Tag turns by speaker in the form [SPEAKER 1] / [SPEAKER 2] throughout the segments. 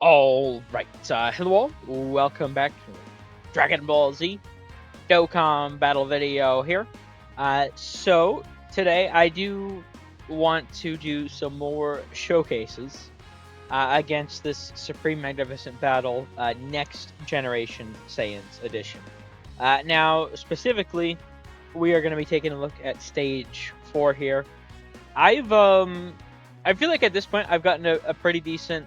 [SPEAKER 1] Alright, hello all, welcome back to Dragon Ball Z Dokkan battle video here. So today I do want to do some more showcases against this Supreme Magnificent Battle Next Generation Saiyans Edition. Now, specifically, we are going to be taking a look at Stage 4 here. I feel like at this point I've gotten a pretty decent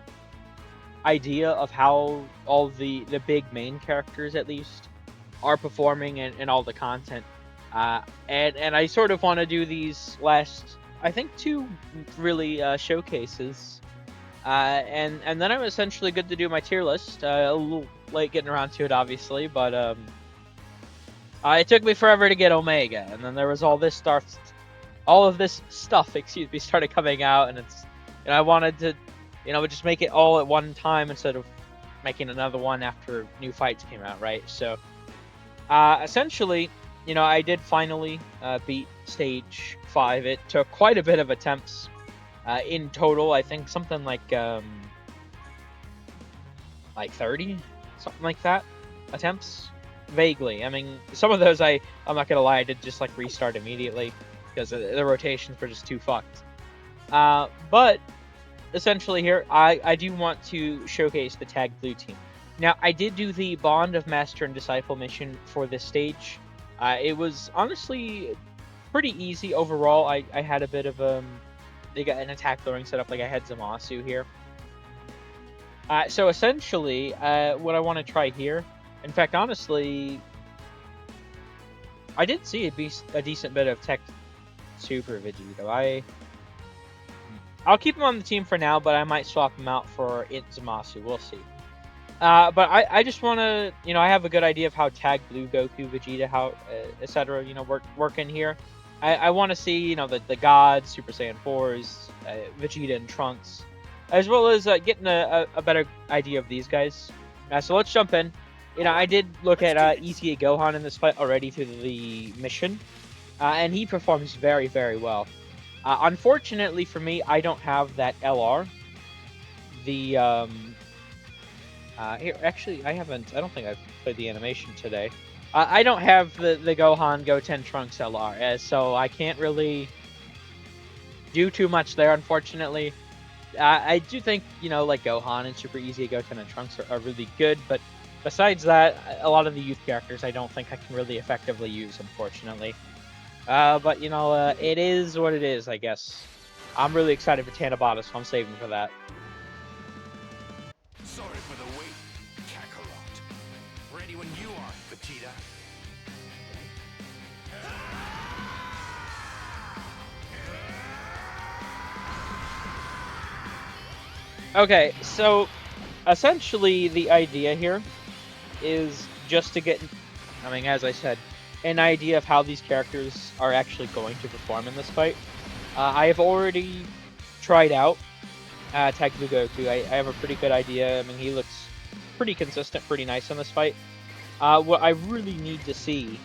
[SPEAKER 1] idea of how all the big main characters at least are performing and all the content, and I sort of want to do these last, I think, two really showcases, and then I'm essentially good to do my tier list. A little late getting around to it, obviously, but it took me forever to get Omega, and then there was all of this stuff, excuse me, started coming out, and I wanted to, just make it all at one time instead of making another one after new fights came out, right? So, essentially, I did finally beat Stage 5. It took quite a bit of attempts in total. I think something like 30, something like that, attempts, vaguely. I mean, some of those I'm not gonna lie, I did just like restart immediately because the rotations were just too fucked. But essentially here, I do want to showcase the Tag Blue team. Now, I did do the Bond of Master and Disciple mission for this stage. It was honestly pretty easy overall. I had a bit of they got an attack lowering set up, like I had Zamasu here. So essentially, what I want to try here, in fact, honestly, I did see a decent bit of Tech Super Vegeta. I'll keep him on the team for now, but I might swap him out for Zamasu. We'll see. But I just want to, I have a good idea of how Tag Blue, Goku, Vegeta, how etc. Work in here. I want to see, the gods, Super Saiyan 4s, Vegeta and Trunks, as well as getting a better idea of these guys. So let's jump in. I did look at Easy Gohan in this fight already through the mission, and he performs very, very well. Unfortunately for me, I don't have that LR. Here, actually, I don't think I've played the animation today. I don't have the Gohan+Goten+Trunks LR, so I can't really do too much there, unfortunately. I do think, like Gohan and Super Easy Goten and Trunks are really good, but besides that, a lot of the youth characters I don't think I can really effectively use, unfortunately. But, it is what it is, I guess. I'm really excited for Tanabata, so I'm saving for that.
[SPEAKER 2] Sorry for the wait, Kakarot. Ready when you are, Vegeta.
[SPEAKER 1] Okay, so essentially the idea here is just to get, as I said, an idea of how these characters are actually going to perform in this fight. I have already tried out Tag Blue Goku. I have a pretty good idea. He looks pretty consistent, pretty nice in this fight. What I really need to see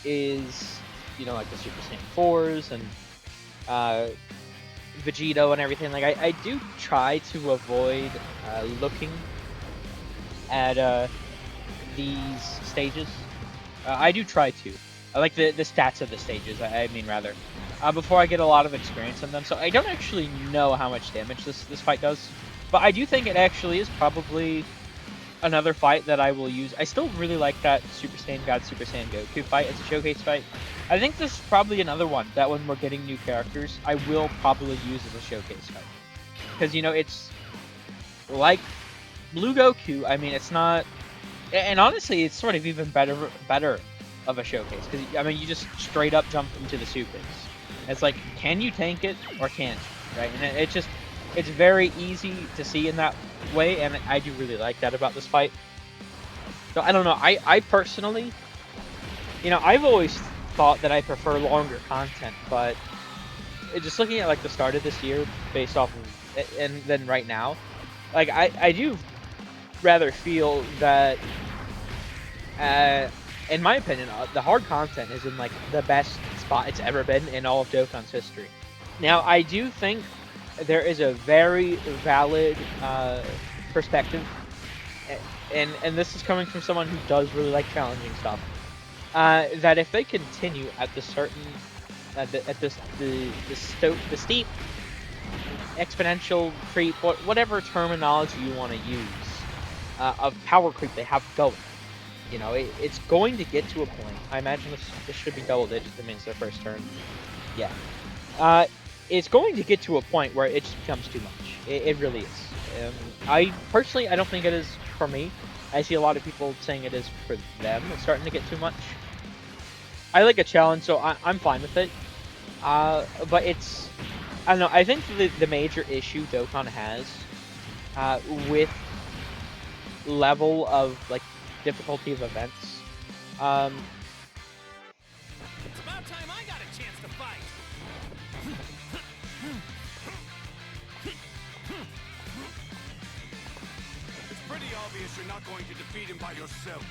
[SPEAKER 1] is, like the Super Saiyan 4s and Vegeta and everything. Like, I do try to avoid looking at these stages. I do try to. I like the stats of the stages, rather. Before I get a lot of experience in them. So I don't actually know how much damage this fight does. But I do think it actually is probably another fight that I will use. I still really like that Super Saiyan God, Super Saiyan Goku fight as a showcase fight. I think this is probably another one that when we're getting new characters, I will probably use as a showcase fight. Because, it's like Blue Goku. It's not... And honestly, it's sort of even better of a showcase. Because, you just straight up jump into the supers. It's like, can you tank it or can't you, right? And it's very easy to see in that way, and I do really like that about this fight. So, I don't know, I personally, I've always thought that I prefer longer content, but just looking at, like, the start of this year, based off of, and then right now, like, I do rather feel that, in my opinion, the hard content is in, like, the best spot it's ever been in all of Dokkan's history. Now, I do think there is a very valid perspective, and this is coming from someone who does really like challenging stuff, that if they continue at the certain at this the steep exponential creep, whatever terminology you want to use, of power creep they have going. You know, it's going to get to a point. I imagine this should be double digits. That means their first turn. Yeah. It's going to get to a point where it just becomes too much. It really is. I personally, I don't think it is for me. I see a lot of people saying it is for them. It's starting to get too much. I like a challenge, so I'm fine with it. But it's, I don't know. I think the major issue Dokkan has, with level of like difficulty of events,
[SPEAKER 2] It's about time I got a chance to fight. It's pretty obvious you're not going to defeat him by yourself.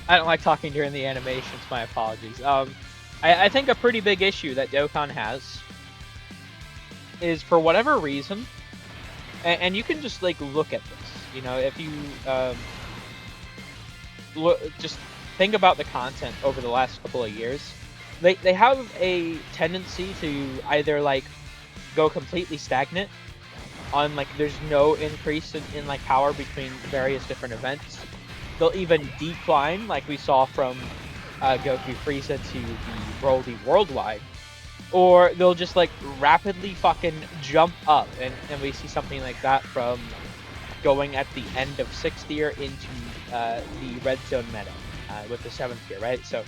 [SPEAKER 1] I don't like talking during the animations. My apologies. I think a pretty big issue that Dokkan has is, for whatever reason, and you can just like look at this. You know, if you just think about the content over the last couple of years, they have a tendency to either like go completely stagnant on, like, there's no increase in like power between various different events. They'll even decline, like we saw from Goku Frieza to the Broly Worldwide, or they'll just like rapidly fucking jump up, and we see something like that from going at the end of 6th year into the Red Zone meta with the 7th year, right? So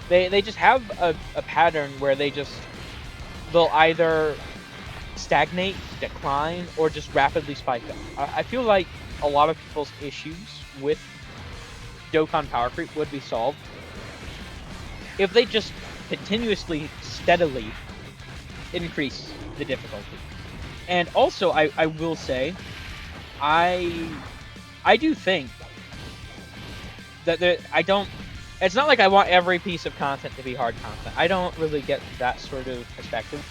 [SPEAKER 1] they just have a pattern where they'll either stagnate, decline, or just rapidly spike up. I feel like a lot of people's issues with Dokkan power creep would be solved if they just continuously, steadily increase the difficulty. And also, I will say, I do think that it's not like I want every piece of content to be hard content. I don't really get that sort of perspective.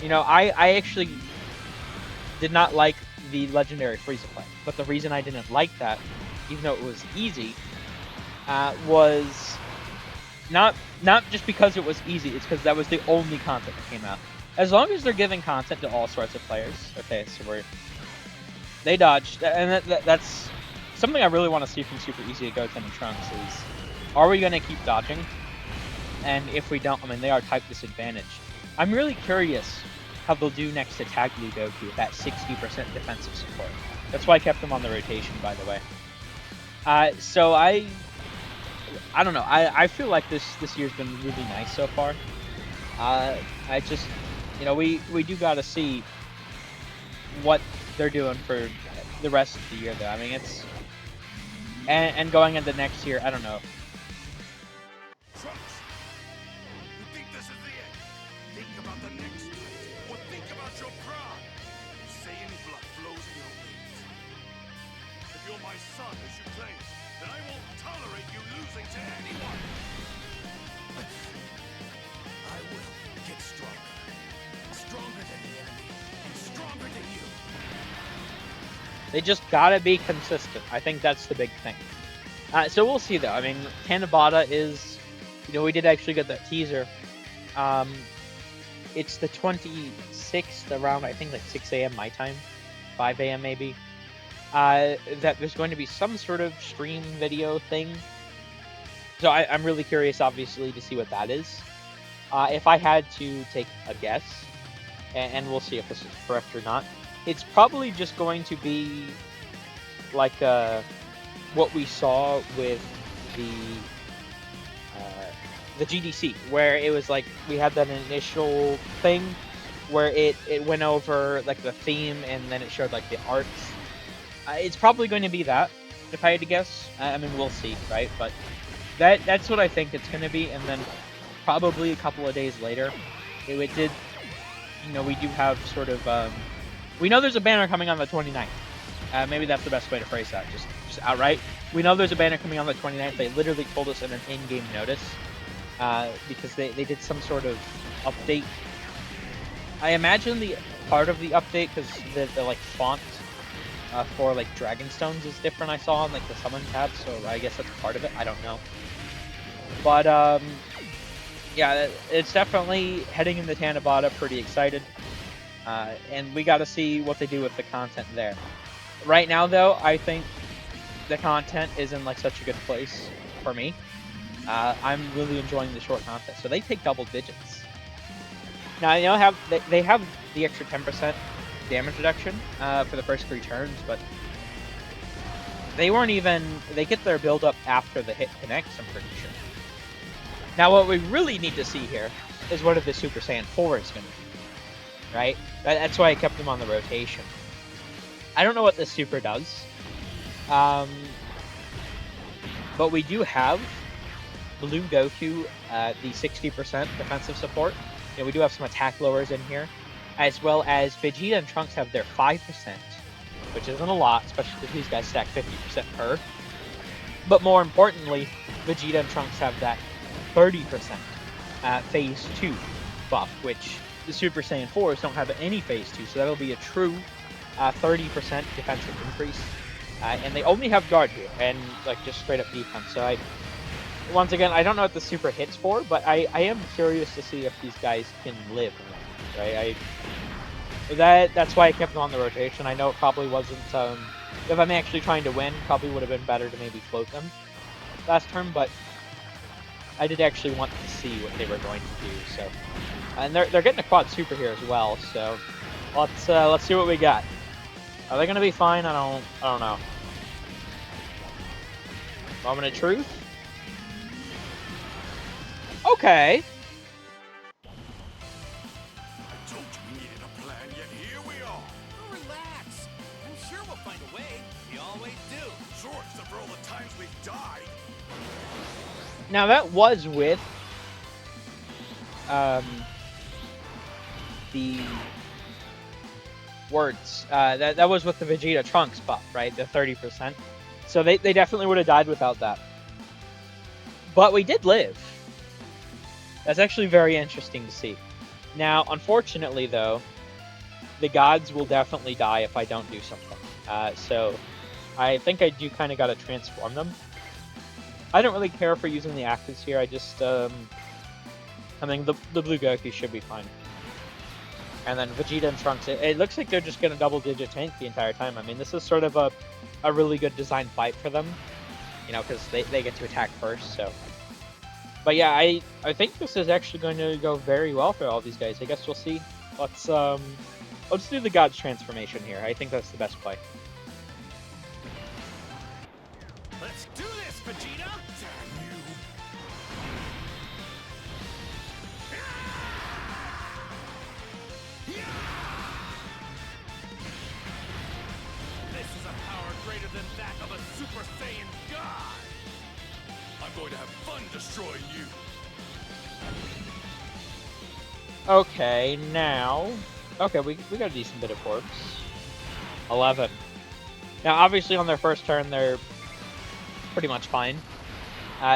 [SPEAKER 1] You know, I actually did not like the Legendary Frieza play, but the reason I didn't like that, even though it was easy, was not just because it was easy, it's because that was the only content that came out. As long as they're giving content to all sorts of players, okay, so they dodged, and that's something I really want to see from Super Easy Goten+Trunks is, are we going to keep dodging? And if we don't, I mean, they are type disadvantaged. I'm really curious how they'll do next to Tag Blue Goku, that 60% defensive support. That's why I kept them on the rotation, by the way. So I don't know. I feel like this year's been really nice so far. I just, you know, we do gotta see what they're doing for the rest of the year, though. I mean, it's and going into next year, I don't know.
[SPEAKER 2] Trunks, you think this is the end? Think about the next fight, or think about your pride. Saiyan blood flows in your veins. If you're my son, as you claim, then I won't tolerate you losing to anyone. I will get stronger. Stronger than the enemy, and stronger than you.
[SPEAKER 1] They just gotta be consistent. I think that's the big thing. So we'll see, though. I mean, Tanabata is, you know, we did actually get that teaser. It's the 26th around, I think, like 6 a.m. my time, 5 a.m. maybe. That there's going to be some sort of stream video thing. So I'm really curious, obviously, to see what that is. If I had to take a guess, and we'll see if this is correct or not, it's probably just going to be like what we saw with the GDC, where it was like we had that initial thing where it went over like the theme and then it showed like the arts. It's probably going to be that, if I had to guess. I mean, we'll see, right? But that's what I think it's going to be. And then probably a couple of days later, it did, you know, we do have sort of, we know there's a banner coming on the 29th. Maybe that's the best way to phrase that, just outright. We know there's a banner coming on the 29th. They literally told us in an in-game notice, because they did some sort of update. I imagine the part of the update, because the like font for like Dragonstones is different. I saw on like the summon tab, so I guess that's part of it. I don't know, but yeah, it's definitely heading into Tanabata. Pretty excited, and we got to see what they do with the content there. Right now, though, I think the content is in like such a good place for me. I'm really enjoying the short content, so they take double digits. Now I know they have the extra 10% damage reduction for the first 3 turns, but they get their build up after the hit connects, I'm pretty sure. Now what we really need to see here is what the Super Saiyan 4 is going to be, right? That's why I kept them on the rotation. I don't know what this super does, but we do have Blue Goku, the 60% defensive support. You know, we do have some attack lowers in here, as well as Vegeta and Trunks have their 5%, which isn't a lot, especially because these guys stack 50% per. But more importantly, Vegeta and Trunks have that 30% Phase 2 buff, which the Super Saiyan 4s don't have any Phase 2, so that'll be a true 30% defensive increase. And they only have guard here, and like just straight up defense. So once again, I don't know what the super hits for, but I am curious to see if these guys can live, right? That's why I kept them on the rotation. I know it probably wasn't, if I'm actually trying to win, probably would have been better to maybe float them last turn, but I did actually want to see what they were going to do. So, and they're getting a quad super here as well. So let's see what we got. Are they going to be fine? I don't know. Moment of truth. Okay.
[SPEAKER 2] I told you we needed a plan, yet here we are.
[SPEAKER 3] Relax. I'm sure we'll find a way. We always do.
[SPEAKER 2] Sure, except for all the times we've died.
[SPEAKER 1] Now that was with the words. That was with the Vegeta Trunks buff, right? The 30%. So they definitely would have died without that. But we did live. That's actually very interesting to see. Now, unfortunately, though, the gods will definitely die if I don't do something. So I think I do kind of got to transform them. I don't really care for using the actives here. I just, I mean, the Blue Goku should be fine. And then Vegeta and Trunks, it looks like they're just going to double-digit tank the entire time. I mean, this is sort of a really good design fight for them, you know, because they get to attack first, so. But yeah, I think this is actually going to go very well for all these guys. I guess we'll see. Let's do the God's transformation here. I think that's the best play.
[SPEAKER 3] Let's do this, Vegeta!
[SPEAKER 2] Damn you.
[SPEAKER 3] This is a power greater than that of a Super Saiyan God!
[SPEAKER 2] I'm going to have fun destroying you.
[SPEAKER 1] Okay, now... Okay, we got a decent bit of orbs. 11. Now, obviously, on their first turn, they're pretty much fine.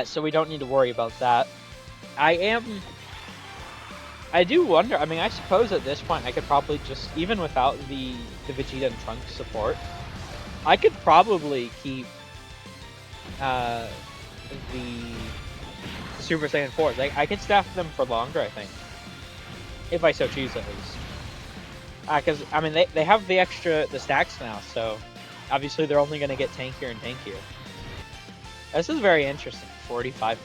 [SPEAKER 1] So we don't need to worry about that. I do wonder, I mean, I suppose at this point I could probably just, even without the Vegeta and Trunks support, I could probably keep the Super Saiyan 4s. I could staff them for longer, I think. If I so choose, at least. Because, I mean, they have the stacks now, so obviously they're only going to get tankier and tankier. This is very interesting. 45.9.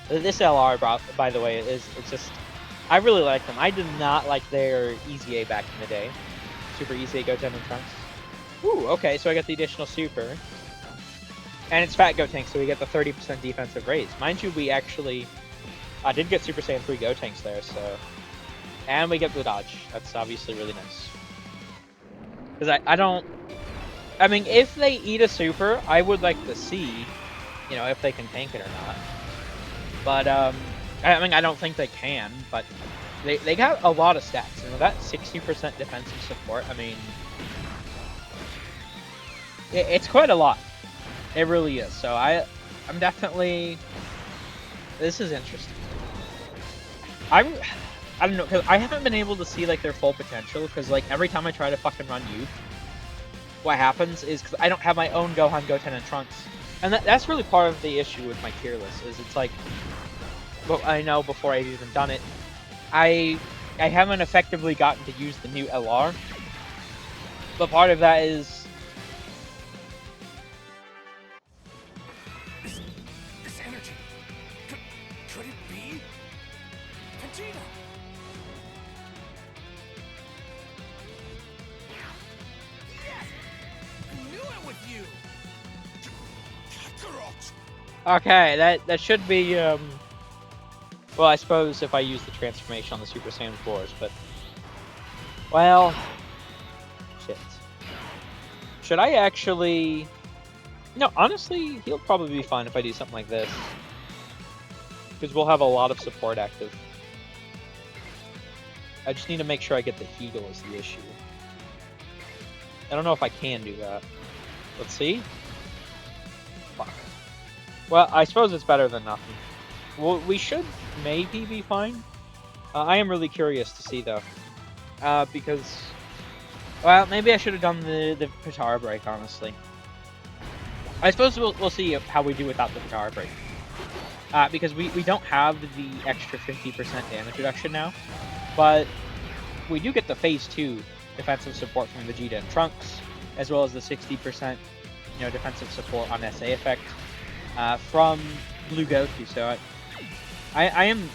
[SPEAKER 1] This LR, by the way, it's just... I really like them. I did not like their Easy A back in the day. Super Easy A Goten and Trunks. Ooh, okay, so I got the additional super. And it's Fat Gotenks, so we get the 30% defensive raise. Mind you, we actually did get Super Saiyan 3 Gotenks there, so... And we get the dodge. That's obviously really nice. Because I don't... I mean, if they eat a super, I would like to see, you know, if they can tank it or not. But, I mean, I don't think they can, but they got a lot of stats. You know, that 60% defensive support, I mean... It's quite a lot. It really is. So I'm definitely... This is interesting. I don't know, because I haven't been able to see like their full potential. Because like every time I try to fucking run youth, what happens is because I don't have my own Gohan, Goten, and Trunks, and that's really part of the issue with my tier list. Is it's like, well, I know before I've even done it, I haven't effectively gotten to use the new LR, but part of that is
[SPEAKER 3] This energy. Could it be Vegeta? Yes! I knew it was you.
[SPEAKER 2] Kakarot!
[SPEAKER 1] okay. That should be well, I suppose if I use the transformation on the Super Saiyan 4s, but well, shit. Should I actually? No, honestly, he'll probably be fine if I do something like this. Because we'll have a lot of support active. I just need to make sure I get the Heagle is the issue. I don't know if I can do that. Let's see. Fuck. Well, I suppose it's better than nothing. Well, we should maybe be fine. I am really curious to see, though. Because... Well, maybe I should have done the Patara break, honestly. I suppose we'll see how we do without the Patara break. Because we don't have the extra 50% damage reduction now. But we do get the Phase 2 defensive support from Vegeta and Trunks, as well as the 60% defensive support on SA effect from Blue Goku. So I am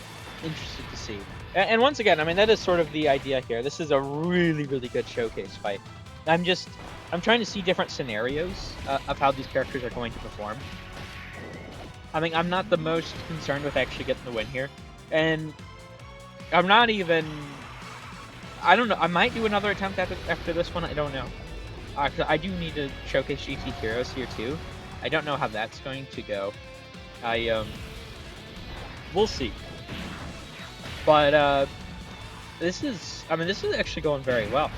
[SPEAKER 1] interested to see. And once again, I mean, that is sort of the idea here. This is a really, really good showcase fight. I'm trying to see different scenarios of how these characters are going to perform. I mean, I'm not the most concerned with actually getting the win here. And I'm not even... I don't know. I might do another attempt after this one. I don't know. 'Cause I do need to showcase GT Heroes here, too. I don't know how that's going to go. We'll see. But, this is actually going very well.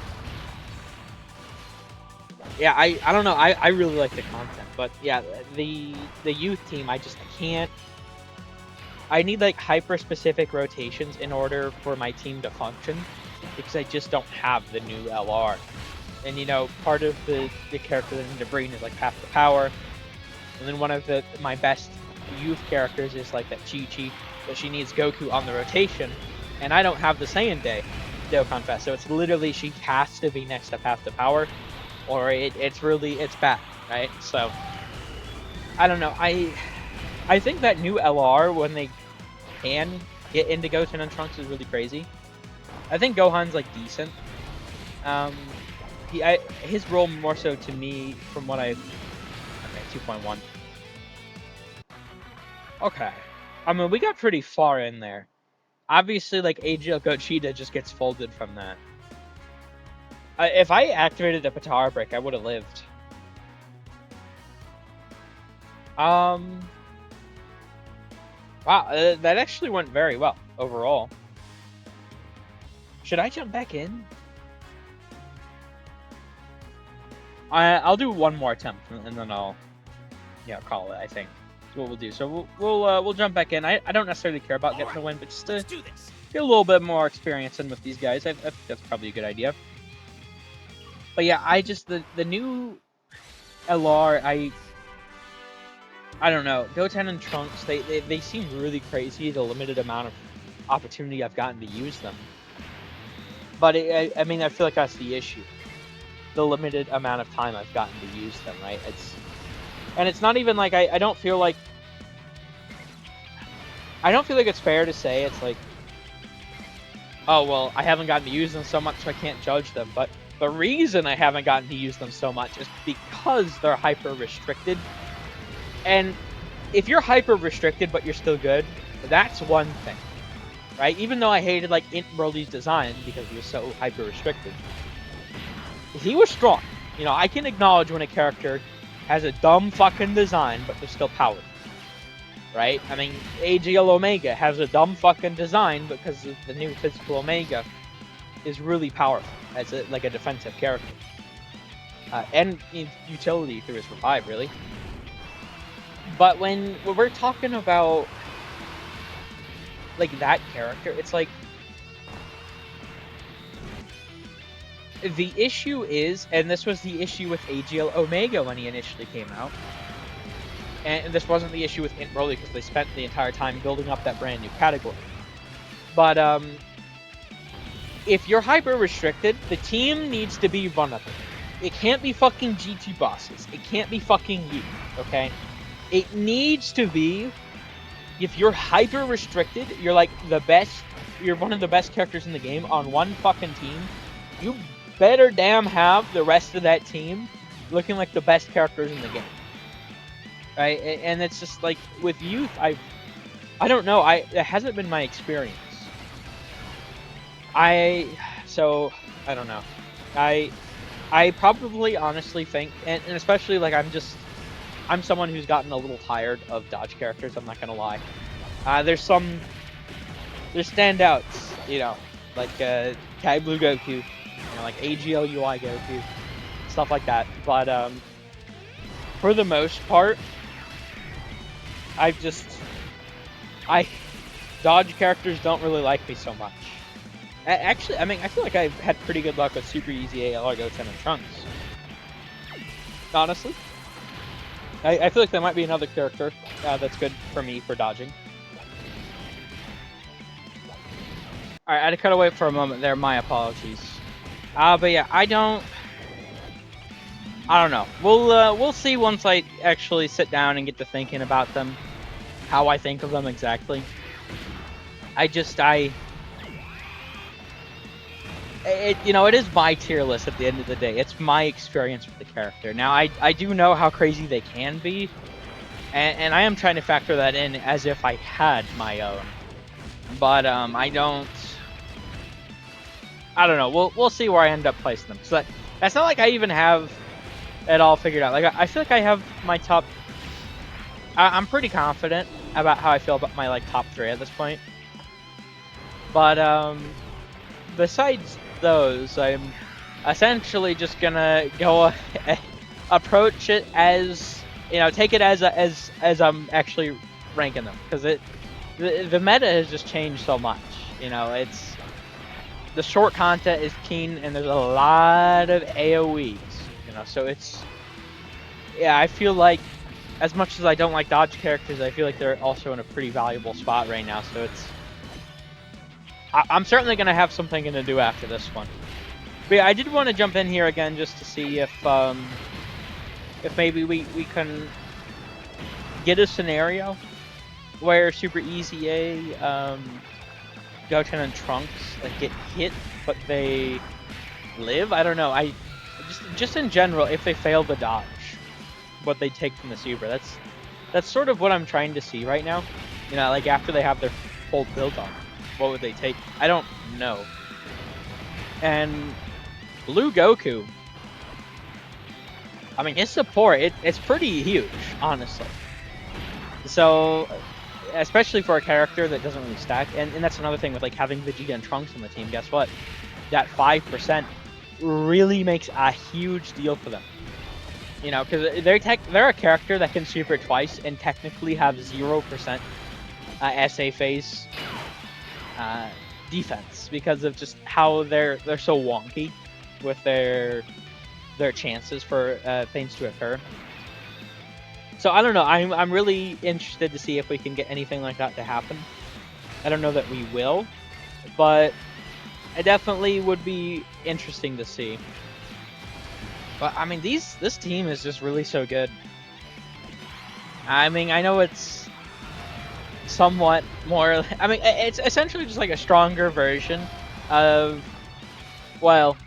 [SPEAKER 1] Yeah, I don't know. I really like the content, but yeah, the youth team, I can't. I need like hyper specific rotations in order for my team to function, because I just don't have the new LR. And part of the character that I need to bring is like Path to Power, and then one of my best youth characters is like that Chi-Chi, but she needs Goku on the rotation, and I don't have the Saiyan Day Dokkan Fest, so it's literally she has to be next to Path to Power, or it's bad, right? So I don't know. I think that new LR, when they can get into Goten and Trunks, is really crazy. I think Gohan's like decent. His role more so to me from what okay, 2.1. Okay. I mean, we got pretty far in there. Obviously, like, AGL Gogeta just gets folded from that. If I activated the Patara break, I would have lived. Wow, that actually went very well, overall. Should I jump back in? I'll do one more attempt, and then I'll call it, I think. That's what we'll do. So we'll jump back in. I don't necessarily care about getting the win, but just to get a little bit more experience in with these guys, I think that's probably a good idea. But yeah, the new LR, I don't know. Goten and Trunks, they seem really crazy, the limited amount of opportunity I've gotten to use them. But I mean, I feel like that's the issue. The limited amount of time I've gotten to use them, right? It's not even like I don't feel like it's fair to say it's like, oh well, I haven't gotten to use them so much, so I can't judge them. But the reason I haven't gotten to use them so much is because they're hyper restricted. And if you're hyper restricted but you're still good, that's one thing, right? Even though I hated like Int Broly's design because he was so hyper restricted, he was strong. I can acknowledge when a character has a dumb fucking design, but they're still powered. Right? I mean, AGL Omega has a dumb fucking design because the new physical Omega is really powerful as a defensive character. And utility through his revive, really. But when we're talking about like that character, it's like the issue is, and this was the issue with AGL Omega when he initially came out, and this wasn't the issue with Int Broly because they spent the entire time building up that brand new category. But if you're hyper restricted, the team needs to be runnable. It can't be fucking GT bosses. It can't be fucking you, okay? It needs to be, if you're hyper restricted, you're like the best, you're one of the best characters in the game on one fucking team, you better damn have the rest of that team looking like the best characters in the game. Right? And it's just like, with youth, I don't know, it hasn't been my experience. So, I don't know. I probably honestly think, and especially like I'm someone who's gotten a little tired of dodge characters, I'm not gonna lie. There's standouts, you know, like Kai Blue Goku, you know, like AGL UI Goku, stuff like that. But for the most part, dodge characters don't really like me so much. Actually, I mean, I feel like I've had pretty good luck with Super Easy AL, Goten, and Trunks. Honestly. I feel like there might be another character that's good for me for dodging.
[SPEAKER 4] Alright, I had to cut away for a moment there, my apologies. But yeah, I don't know. We'll see once I actually sit down and get to thinking about them, how I think of them exactly. It is my tier list at the end of the day. It's my experience with the character. Now, I do know how crazy they can be, and I am trying to factor that in as if I had my own. But I don't know. We'll see where I end up placing them. So that's not like I even have it all figured out. Like, I feel like I have my top. I'm pretty confident about how I feel about my like top 3 at this point. But besides those, I'm essentially just gonna go approach it as, you know, take it as I'm actually ranking them, because the meta has just changed so much. You know, it's the short content is keen, and there's a lot of AOEs. You know, so I feel like, as much as I don't like dodge characters, I feel like they're also in a pretty valuable spot right now. So I'm certainly going to have something to do after this one. But yeah, I did want to jump in here again just to see if maybe we can get a scenario where Super Easy A, Goten and Trunks like get hit, but they live. I don't know. I just in general, if they fail the dodge, what they take from the Super. That's sort of what I'm trying to see right now. You know, like after they have their full build up, what would they take? I don't know. And Blue Goku, I mean, his support, it's pretty huge, honestly. So, especially for a character that doesn't really stack, and that's another thing with like having Vegeta and Trunks on the team. Guess what? That 5% really makes a huge deal for them. You know, because they're a character that can super twice and technically have 0% SA phase defense, because of just how they're so wonky with their chances for things to occur. So I don't know. I'm really interested to see if we can get anything like that to happen. I don't know that we will, but it definitely would be interesting to see. But I mean, this team is just really so good. I mean, I know it's somewhat more. I mean, it's essentially just like a stronger version of, well,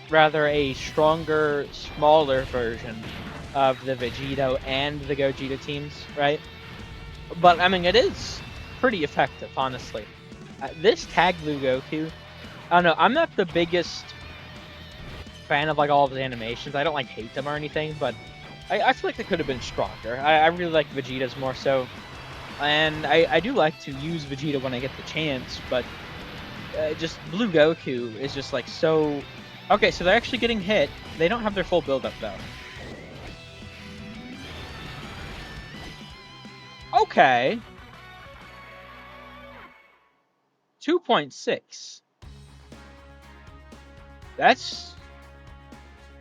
[SPEAKER 4] rather a stronger, smaller version of the Vegeta and the Gogeta teams, right? But I mean, it is pretty effective, honestly. This Tag Blue Goku, I don't know. I'm not the biggest fan of like all of his animations. I don't like hate them or anything, but I feel like they could have been stronger. I really like Vegeta's more so, and I do like to use Vegeta when I get the chance, but just Blue Goku is just like so. Okay, so they're actually getting hit. They don't have their full build up though. Okay. 2.6. That's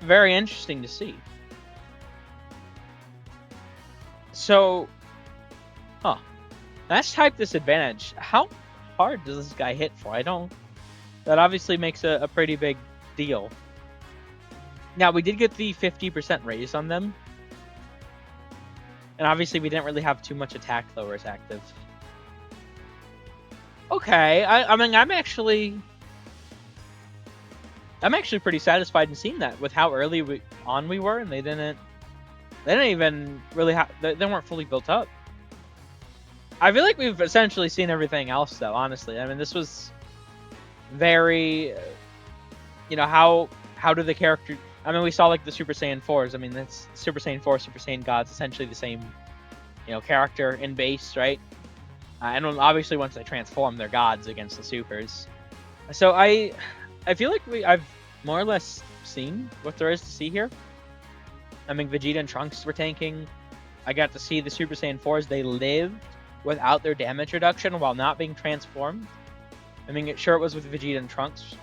[SPEAKER 4] very interesting to see. So, that's type disadvantage. How hard does this guy hit for? I don't. That obviously makes a pretty big deal. Now, we did get the 50% raise on them. And obviously, we didn't really have too much attack lowers active. Okay, I mean, I'm actually pretty satisfied in seeing that with how early we were, and they didn't even really they weren't fully built up. I feel like we've essentially seen everything else, though. Honestly, I mean, this was very, how do the character? I mean, we saw like the Super Saiyan 4s. I mean, that's Super Saiyan 4, Super Saiyan Gods, essentially the same, character in base, right? And obviously, once they transform, they're gods against the supers. So I feel like I've more or less seen what there is to see here. I mean, Vegeta and Trunks were tanking. I got to see the Super Saiyan 4s. They lived without their damage reduction while not being transformed. I mean, sure, it was with Vegeta and Trunks.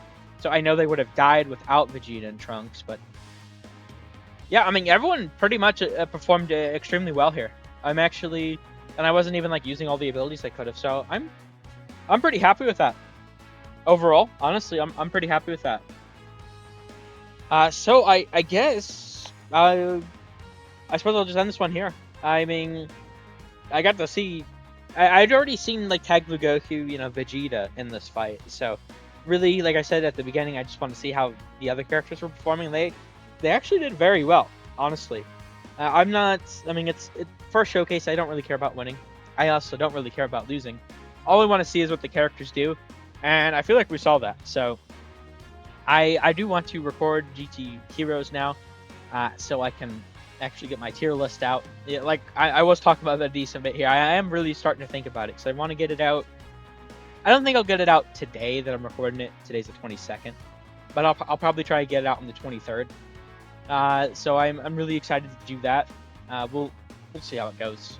[SPEAKER 4] So I know they would have died without Vegeta and Trunks, but yeah, I mean, everyone pretty much performed extremely well here. I'm actually, and I wasn't even like using all the abilities I could have, so I'm pretty happy with that. Overall, honestly, I'm pretty happy with that. So I guess I suppose I'll just end this one here. I mean, I got to see, I'd already seen like Tag Blue Goku, Vegeta in this fight, so really, like I said at the beginning, I just want to see how the other characters were performing. They actually did very well, honestly. It's first showcase. I don't really care about winning. I also don't really care about losing. All I want to see is what the characters do, and I feel like we saw that. So I do want to record GT Heroes now, so I can actually get my tier list out. Yeah, like I was talking about that a decent bit here. I am really starting to think about it because I want to get it out. I don't think I'll get it out today that I'm recording it. Today's the 22nd, but I'll probably try to get it out on the 23rd. So I'm really excited to do that. We'll see how it goes.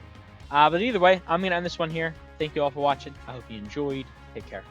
[SPEAKER 4] But either way, I'm gonna end this one here. Thank you all for watching. I hope you enjoyed. Take care.